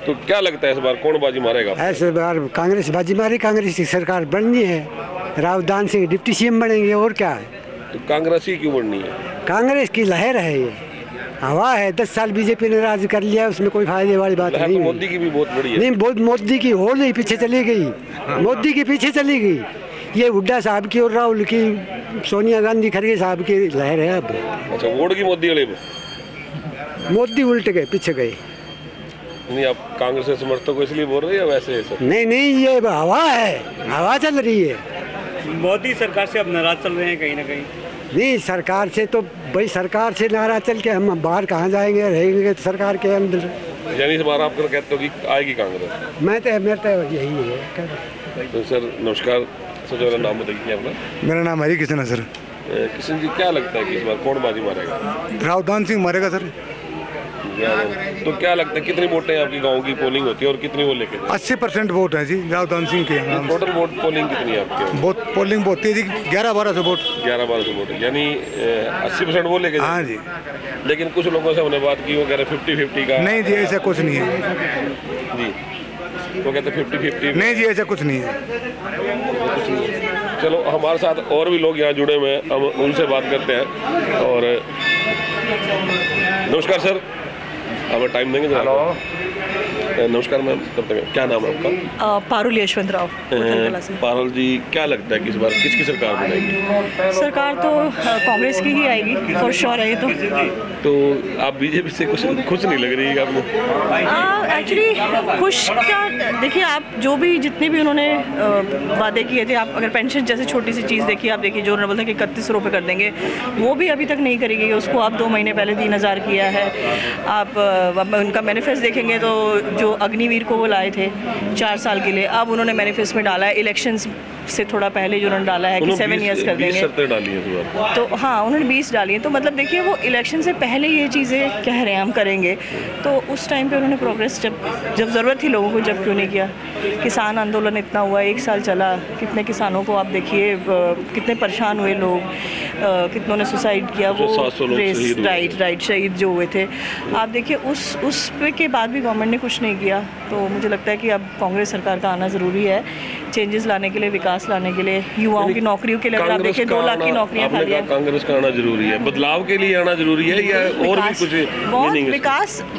तो क्या लगता है इस बार कौन बाजी मारेगा? ऐसे बार कांग्रेस बाजी मारी, कांग्रेस की सरकार बननी है, राहुल दान सिंह डिप्टी सीएम बनेंगे, और क्या है। तो कांग्रेस ही क्यों बननी है? कांग्रेस की लहर है, ये हवा है। 10 साल बीजेपी ने राज कर लिया, उसमें कोई फायदे वाली बात लहर नहीं तो हुई। मोदी की भी बहुत बड़ी है। नहीं, बहुत मोदी की हो नहीं, पीछे चली गई, मोदी के पीछे चली गई। ये हुड्डा साहब की और राहुल की, सोनिया गांधी खड़गे साहब की लहर है अब। अच्छा, वोट की मोदी वाले में? मोदी उल्ट गए, पीछे गए। नहीं, आप कांग्रेस के समर्थक को इसलिए बोल रहे हैं या वैसे है सर? नहीं नहीं, ये हवा है, हवा चल रही है। मोदी सरकार से अब नाराज चल रहे हैं कहीं ना कहीं। नहीं, सरकार से तो भाई, सरकार से नाराज चल के हम बाहर कहाँ जाएंगे, रहेंगे तो सरकार के अंदर। यानी इस बार आप कहते हो कि आएगी कांग्रेस? मेरा तो यही है। तो सर नमस्कार, सबसे पहले नाम बताइए अपना। मेरा नाम हरी किशन है सर। किशन जी, क्या लगता है कि इस बार कौन बाजी मारेगा? राहुल दान सिंह मारेगा सर। तो क्या लगता है कितनी वोटें आपकी गांव की पोलिंग होती है और कितनी वो लेके? 80% वोट है जी राहुल दान सिंह के। टोटल वोट पोलिंग कितनी है आपके? बहुत पोलिंग बहुत तेजी, 11-1200 वोट। 11-1200 वोट, यानी 80% वो लेके? हाँ जी। लेकिन कुछ लोगों से हमने बात की, वो कह रहे 50-50 का। नहीं जी, ऐसा कुछ नहीं है जी, वो कहते 50-50। नहीं जी, ऐसा कुछ नहीं है। चलो, हमारे साथ और भी लोग यहाँ जुड़े हुए हैं, हम उनसे बात करते हैं। और नमस्कार सर, आप टाइम देंगे? हेलो, नमस्कार मैम, कब तक? क्या नाम है आपका? पारुल यशवंत राव। पारुल जी, क्या लगता है कि इस बार किसकी सरकार बनेगी? सरकार तो कांग्रेस की ही आएगी, फॉर श्योर है ये तो आप बीजेपी से कुछ खुश नहीं लग रही है आपको? एक्चुअली खुश क्या, देखिए आप जो भी जितने भी उन्होंने वादे किए थे, आप अगर पेंशन जैसे छोटी सी चीज़ देखिए, आप देखिए जो उन्होंने बोला कि 31 रुपये कर देंगे, वो भी अभी तक नहीं करेगी। उसको आप 2 महीने पहले 3000 किया है। आप उनका मैनिफेस्ट देखेंगे तो जो अग्निवीर को वो लाए थे 4 साल के लिए, अब उन्होंने मैनिफेस्ट में डाला है इलेक्शंस से थोड़ा पहले जो उन्होंने डाला है कि 7 ईयर्स कर देंगे। 20 शर्तें डाली हैं तो हाँ, उन्होंने 20 डाली हैं। तो मतलब देखिए, वो इलेक्शन से पहले ये चीज़ें कह रहे हैं हम करेंगे, तो उस टाइम पे उन्होंने प्रोग्रेस जब ज़रूरत थी लोगों को, जब क्यों नहीं किया? किसान आंदोलन इतना हुआ, 1 साल चला, कितने किसानों को आप देखिए, कितने परेशान हुए लोग, कितनों ने सुसाइड किया, वो रेस, राइट शहीद जो हुए थे। आप देखिए उस पे के बाद भी गवर्नमेंट ने कुछ नहीं किया। तो मुझे लगता है कि अब कांग्रेस सरकार का आना ज़रूरी है, चेंजेस लाने के लिए, विकास लाने के लिए, युवाओं की नौकरियों के लिए। अगर आप देखिए 2 लाख की नौकरियां खाली हैं। कांग्रेस का आना जरूरी है, बदलाव के लिए आना जरूरी है या और भी कुछ? बहुत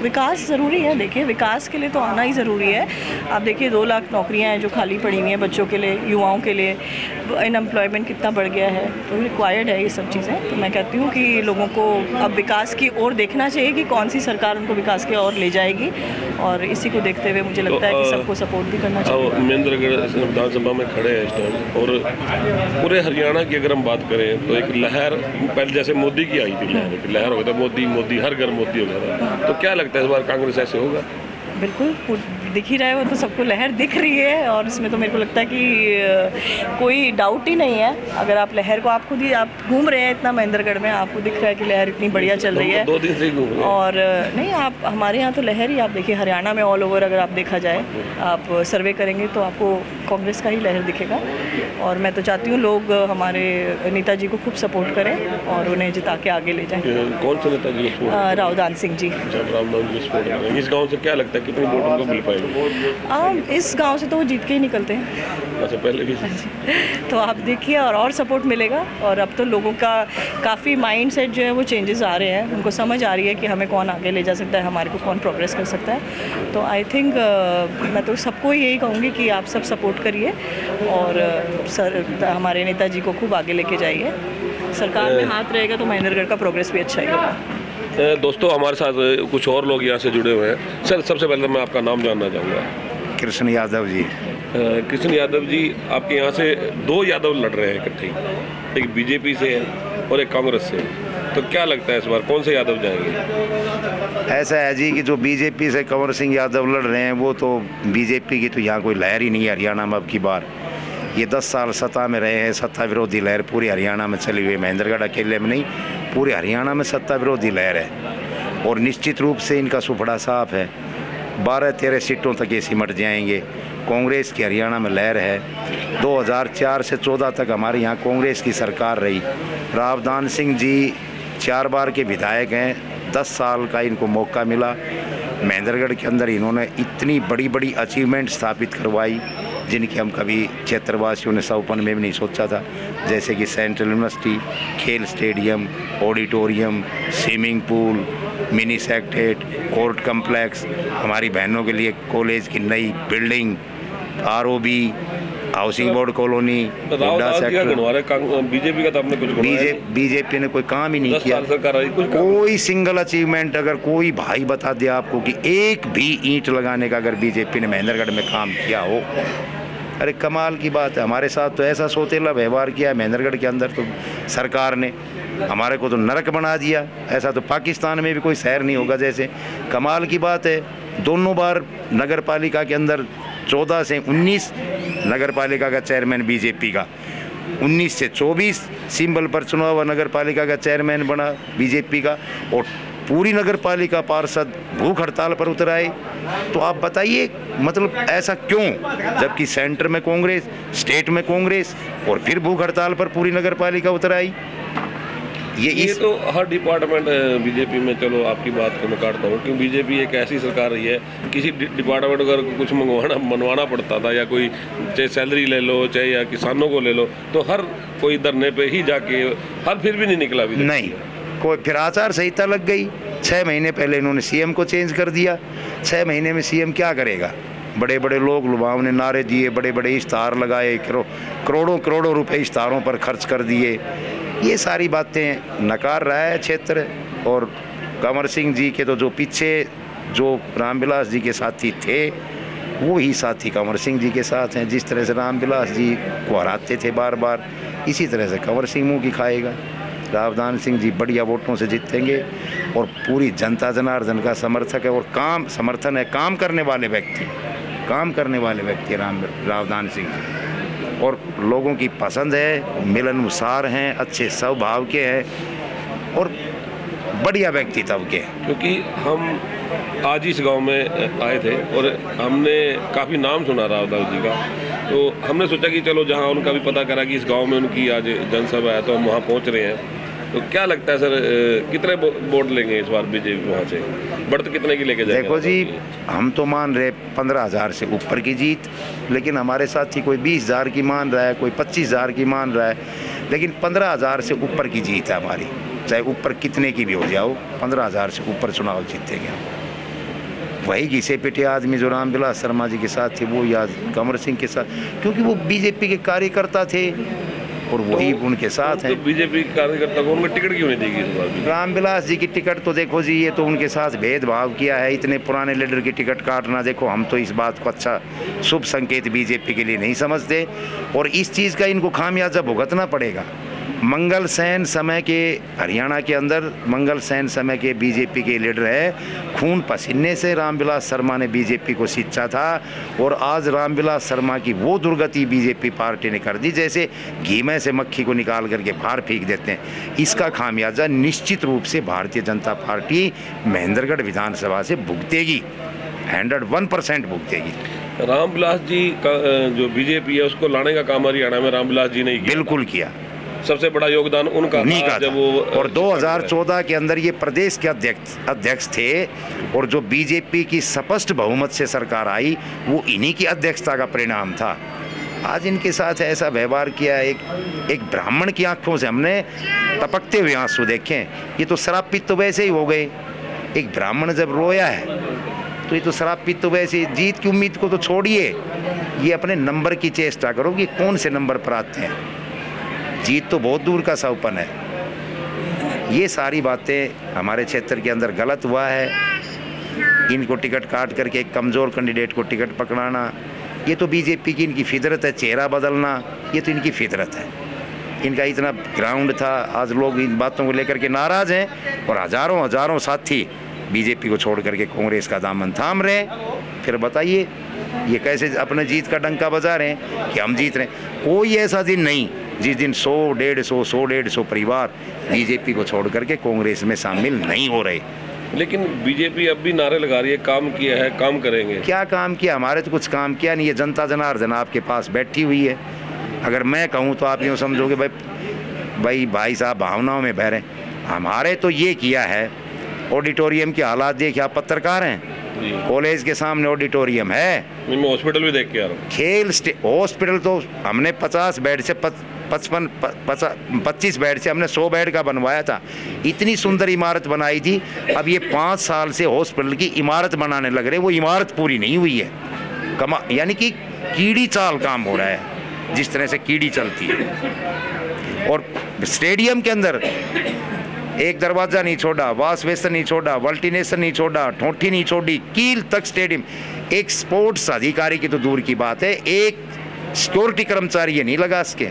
विकास ज़रूरी है। देखिए, विकास के लिए तो आना ही ज़रूरी है। आप देखिए 2 लाख नौकरियां हैं जो खाली पड़ी हुई हैं बच्चों के लिए, युवाओं के लिए। अनएम्प्लॉयमेंट कितना बढ़ गया है, तो रिक्वायर्ड है ये सब चीज़ें। तो मैं कहती हूँ कि लोगों को अब विकास की ओर देखना चाहिए कि कौन सी सरकार उनको विकास की ओर ले जाएगी, और इसी को देखते हुए मुझे लगता है कि सबको सपोर्ट भी करना चाहिए। महेंद्रगढ़ विधानसभा में खड़े हैं इस टाइम, और पूरे हरियाणा की अगर हम बात करें तो एक लहर पहले जैसे मोदी की आई थी, लहर हो गया मोदी हर घर मोदी हो गया था। तो क्या लगता है इस बार कांग्रेस ऐसे होगा? बिल्कुल दिख ही रहा है, वो तो सबको लहर दिख रही है, और इसमें तो मेरे को लगता है कि कोई डाउट ही नहीं है। अगर आप लहर को, आप खुद ही आप घूम रहे हैं इतना महेंद्रगढ़ में, आपको दिख रहा है कि लहर इतनी बढ़िया चल रही है। 2 दिन से ही घूम रहे हैं। और नहीं, आप हमारे यहाँ तो लहर ही, आप देखिए हरियाणा में ऑल ओवर अगर आप देखा जाए, आप सर्वे करेंगे तो आपको कांग्रेस का ही लहर दिखेगा। और मैं तो चाहती हूँ लोग हमारे नेताजी को खूब सपोर्ट करें और उन्हें जिता के आगे ले जाएं। कौन से नेताजी? राहुल दान सिंह जी। इस गाँव से क्या लगता है कितनी वोट उनको मिल पाएगी? इस गांव से तो वो जीत के ही निकलते हैं। अच्छा, पहले भी? तो आप देखिए, और सपोर्ट मिलेगा। और अब तो लोगों का काफ़ी माइंड सेट जो है वो चेंजेस आ रहे हैं, उनको समझ आ रही है कि हमें कौन आगे ले जा सकता है, हमारे को कौन प्रोग्रेस कर सकता है। तो आई थिंक मैं तो सबको यही कहूँगी कि आप सब सपोर्ट करिए और हमारे नेताजी को खूब आगे लेके जाइए। सरकार में हाथ रहेगा तो महेंद्रगढ़ का प्रोग्रेस भी अच्छा ही होगा। दोस्तों, हमारे साथ कुछ और लोग यहाँ से जुड़े हुए हैं। सर, सबसे पहले मैं आपका नाम जानना चाहूँगा। कृष्ण यादव जी। कृष्ण यादव जी, आपके यहाँ से 2 यादव लड़ रहे हैं इकट्ठे, एक बीजेपी से है और एक कांग्रेस से। तो क्या लगता है इस बार कौन से यादव जाएंगे? ऐसा है जी कि जो बीजेपी से कंवर सिंह यादव लड़ रहे हैं, वो तो बीजेपी की तो यहाँ कोई लहर ही नहीं है हरियाणा में अब की बार। ये 10 साल सत्ता में रहे हैं, सत्ता विरोधी लहर पूरी हरियाणा में चली हुई है। महेंद्रगढ़ अकेले में नहीं, पूरे हरियाणा में सत्ता विरोधी लहर है, और निश्चित रूप से इनका सुपड़ा साफ है। 12-13 सीटों तक ये सिमट जाएंगे। कांग्रेस की हरियाणा में लहर है। 2004 से 14 तक हमारे यहाँ कांग्रेस की सरकार रही। राहुल दान सिंह जी 4 बार के विधायक हैं, 10 साल का इनको मौका मिला। महेंद्रगढ़ के अंदर इन्होंने इतनी बड़ी बड़ी अचीवमेंट स्थापित करवाई जिनकी हम कभी क्षेत्रवासियों ने सपन में भी नहीं सोचा था, जैसे कि सेंट्रल यूनिवर्सिटी, खेल stadium, auditorium, swimming pool, mini secretariat, court complex, हमारी बहनों के लिए कॉलेज की नई building, ROB, housing board colony, Hooda sector. BJP का तो आपने कुछ बीजेपी ने कोई काम ही नहीं 10 किया। साल सरकार रही, कुछ काम कोई सिंगल अचीवमेंट अगर कोई भाई बता दे आपको कि एक भी ईंट लगाने का अगर बीजेपी ने महेंद्रगढ़ में काम किया हो, अरे कमाल की बात है। हमारे साथ तो ऐसा सोतेला व्यवहार किया है महेंद्रगढ़ के अंदर, तो सरकार ने हमारे को तो नरक बना दिया। ऐसा तो पाकिस्तान में भी कोई शहर नहीं होगा जैसे। कमाल की बात है, दोनों बार नगर पालिका के अंदर 14 से 19 नगर पालिका का चेयरमैन बीजेपी का, 19 से 24 सिंबल पर चुना हुआ नगर पालिका का चेयरमैन बना बीजेपी का, और पूरी नगर पालिका पार्षद भूख हड़ताल पर उतर आए। तो आप बताइए मतलब ऐसा क्यों, जबकि सेंटर में कांग्रेस, स्टेट में कांग्रेस, और फिर भूख हड़ताल पर पूरी नगर पालिका उतर आई। ये तो हर डिपार्टमेंट बीजेपी में, चलो आपकी बात को मैं काटता हूँ, क्योंकि बीजेपी एक ऐसी सरकार रही है, किसी डिपार्टमेंट अगर कुछ मनवाना पड़ता था, या कोई चाहे सैलरी ले लो, चाहे या किसानों को ले लो, तो हर कोई धरने पे ही जाके, हर फिर भी नहीं निकला अभी तक। नहीं, कोई फिर आचार संहिता लग गई। 6 महीने पहले इन्होंने सीएम को चेंज कर दिया। 6 महीने में सीएम क्या करेगा? बड़े बड़े लोग लुभावने नारे दिए, बड़े बड़े इश्तहार लगाए, करोड़ों करोड़ों रुपए इश्तहारों पर खर्च कर दिए। ये सारी बातें नकार रहा है क्षेत्र। और कंवर सिंह जी के तो जो पीछे जो रामविलास जी के साथी थे, वो ही साथी कंवर सिंह जी के साथ हैं। जिस तरह से रामविलास जी को हराते थे बार बार, इसी तरह से कंवर सिंह मुँह की खाएगा। रावदान सिंह जी बढ़िया वोटों से जीतेंगे, और पूरी जनता जनार्दन का समर्थक है, और समर्थन है काम करने वाले व्यक्ति रावदान सिंह जी, और लोगों की पसंद है, मिलनसार हैं, अच्छे स्वभाव के हैं, और बढ़िया व्यक्तित्व के। क्योंकि हम आज इस गांव में आए थे और हमने काफ़ी नाम सुना रावदास जी का, तो हमने सोचा कि चलो जहां उनका भी पता करा कि इस गांव में उनकी आज जनसभा है, तो हम वहां पहुंच रहे हैं। तो क्या लगता है सर, कितने वोट लेंगे इस बार बीजेपी वहाँ से? बढ़त कितने की लेके जाएंगे? देखो जी, हम तो मान रहे 15,000 से ऊपर की जीत, लेकिन हमारे साथी कोई 20,000 की मान रहा है, कोई 25,000 की मान रहा है, लेकिन 15,000 से ऊपर की जीत है हमारी। चाहे ऊपर कितने की भी हो जाओ, 15,000 से ऊपर चुनाव जीतेंगे हम। वही घिसे पिटे आदमी जो रामविलास शर्मा जी के साथ थे, वो या कंवर सिंह के साथ, क्योंकि वो बीजेपी के कार्यकर्ता थे और वही तो उनके साथ हैं। तो बीजेपी कार्यकर्ता को उनको टिकट क्यों नहीं देगी इस बार भी? रामविलास जी की टिकट तो देखो जी, ये तो उनके साथ भेदभाव किया है। इतने पुराने लीडर की टिकट काटना, देखो हम तो इस बात को अच्छा शुभ संकेत बीजेपी के लिए नहीं समझते, और इस चीज़ का इनको खामियाजा भुगतना पड़ेगा। मंगल सेन समय के हरियाणा के अंदर, मंगल सेन समय के बीजेपी के लीडर है, खून पसीने से रामविलास शर्मा ने बीजेपी को सींचा था, और आज रामविलास शर्मा की वो दुर्गति बीजेपी पार्टी ने कर दी, जैसे घी में से मक्खी को निकाल करके बाहर फेंक देते हैं। इसका खामियाजा निश्चित रूप से भारतीय जनता पार्टी महेंद्रगढ़ विधानसभा से भुगतेगी, 101% भुगतेगी। रामविलास जी का जो बीजेपी है उसको लाने का काम हरियाणा में रामविलास जी ने किया, बिल्कुल किया। सबसे बड़ा योगदान उनका नहीं था का जब वो, और 2014 के अंदर ये प्रदेश के अध्यक्ष थे, और जो बीजेपी की स्पष्ट बहुमत से सरकार आई, वो इन्हीं की अध्यक्षता का परिणाम था। आज इनके साथ ऐसा व्यवहार किया, एक ब्राह्मण की आंखों से हमने टपकते हुए आंसू देखें। ये तो शराब तो वैसे ही हो गए। एक ब्राह्मण जब रोया है तो ये तो शराब तो वैसे, जीत की उम्मीद को तो छोड़िए, ये अपने नंबर की चेष्टा करो कि कौन से नंबर पर आते हैं। जीत तो बहुत दूर का सपन है। ये सारी बातें हमारे क्षेत्र के अंदर गलत हुआ है। इनको टिकट काट करके एक कमज़ोर कैंडिडेट को टिकट पकड़ाना, ये तो बीजेपी की इनकी फितरत है। चेहरा बदलना, ये तो इनकी फितरत है। इनका इतना ग्राउंड था, आज लोग इन बातों को लेकर के नाराज़ हैं, और हजारों हजारों साथी बीजेपी को छोड़ करके कांग्रेस का दामन थाम रहे हैं। फिर बताइए ये कैसे अपने जीत का डंका बजा रहे हैं कि हम जीत रहे हैं? कोई ऐसा दिन नहीं जिस दिन 100-150 परिवार बीजेपी को छोड़ करके कांग्रेस में शामिल नहीं हो रहे। लेकिन बीजेपी अब भी नारे लगा रही है, काम किया है, काम करेंगे। क्या काम किया? हमारे तो कुछ काम किया नहीं है। जनता जनार्दन आपके पास बैठी हुई है। अगर मैं कहूँ तो आप यूँ समझोगे भाई साहब भावनाओं में बह रहे हैं। हमारे तो ये किया है, ऑडिटोरियम के हालात देखिए, आप पत्रकार हैं, कॉलेज के सामने ऑडिटोरियम है। नहीं, मैं हॉस्पिटल भी देख के आ रहा हूँ। हॉस्पिटल तो हमने 50 बेड से 25 बेड से हमने 100 बेड का बनवाया था। इतनी सुंदर इमारत बनाई थी। अब ये 5 साल से हॉस्पिटल की इमारत बनाने लग रहे, वो इमारत पूरी नहीं हुई है। यानी कि कीड़ी चाल काम हो रहा है, जिस तरह से कीड़ी चलती है। और स्टेडियम के अंदर एक दरवाज़ा नहीं छोड़ा, वाश बेसन नहीं छोड़ा, वल्टिनेशन नहीं छोड़ा, ठोठी नहीं छोड़ी, कील तक स्टेडियम। एक स्पोर्ट्स अधिकारी की तो दूर की बात है, एक सिक्योरिटी कर्मचारी ये नहीं लगा इसके।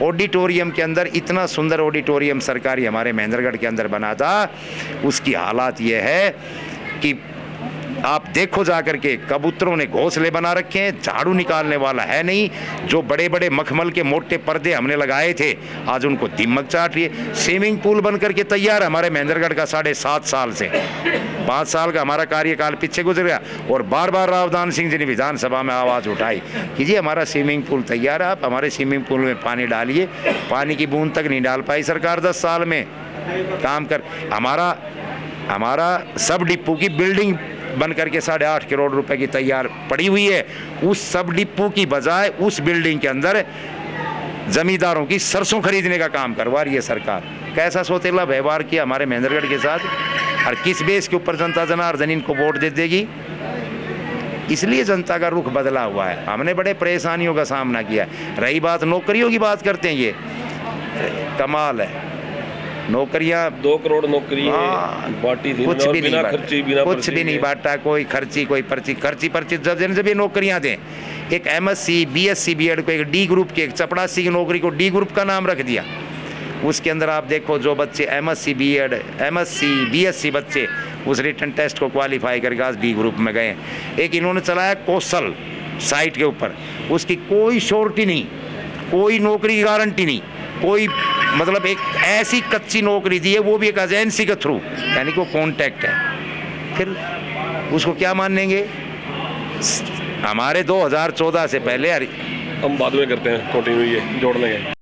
ऑडिटोरियम के अंदर इतना सुंदर ऑडिटोरियम सरकारी हमारे महेंद्रगढ़ के अंदर बना था, उसकी हालात ये है कि आप देखो जा करके, कबूतरों ने घोंसले बना रखे हैं, झाड़ू निकालने वाला है नहीं। जो बड़े बड़े मखमल के मोटे पर्दे हमने लगाए थे, आज उनको दीमक चाट रही है। स्विमिंग पूल बन करके तैयार हमारे महेंद्रगढ़ का 7.5 साल से, 5 साल का हमारा कार्यकाल पीछे गुजर गया। और बार बार रावदान सिंह जी ने विधानसभा में आवाज़ उठाई कि जी हमारा स्विमिंग पूल तैयार है, आप हमारे स्विमिंग पूल में पानी डालिए। पानी की बूंद तक नहीं डाल पाई सरकार 10 साल में काम कर। हमारा सब डिपो की बिल्डिंग बन करके 8.5 करोड़ रुपए की तैयार पड़ी हुई है। उस सब डिपो की बजाय उस बिल्डिंग के अंदर जमींदारों की सरसों खरीदने का काम करवा रही है सरकार। कैसा सोतेला व्यवहार किया हमारे महेंद्रगढ़ के साथ, और किस बेस के ऊपर जनता जनार्दन इनको वोट दे देगी। इसलिए जनता का रुख बदला हुआ है। हमने बड़े परेशानियों का सामना किया। रही बात नौकरियों की, बात करते हैं, ये कमाल है। नौकरियां 2 करोड़ नौकरी बांटी थी, कुछ भी नहीं बांटा, कुछ भी नहीं बांटा, कोई खर्ची कोई पर्ची जब ये नौकरियां दें। एक MSc BSc BEd को एक D ग्रुप के, एक चपड़ासी की नौकरी को D ग्रुप का नाम रख दिया। उसके अंदर आप देखो जो बच्चे MSc BEd MSc BSc बच्चे उस रिटन टेस्ट को क्वालिफाई करके आज D ग्रुप में गए। एक इन्होंने चलाया कौशल साइट के ऊपर, उसकी कोई श्योरिटी नहीं, कोई नौकरी की गारंटी नहीं, कोई मतलब एक ऐसी कच्ची नौकरी दी है, वो भी एक एजेंसी के थ्रू, यानी कि वो कॉन्टैक्ट है। फिर उसको क्या मानेंगे। हमारे 2014 से पहले हम बाद में करते हैं, कंटिन्यू ये जोड़ लेंगे।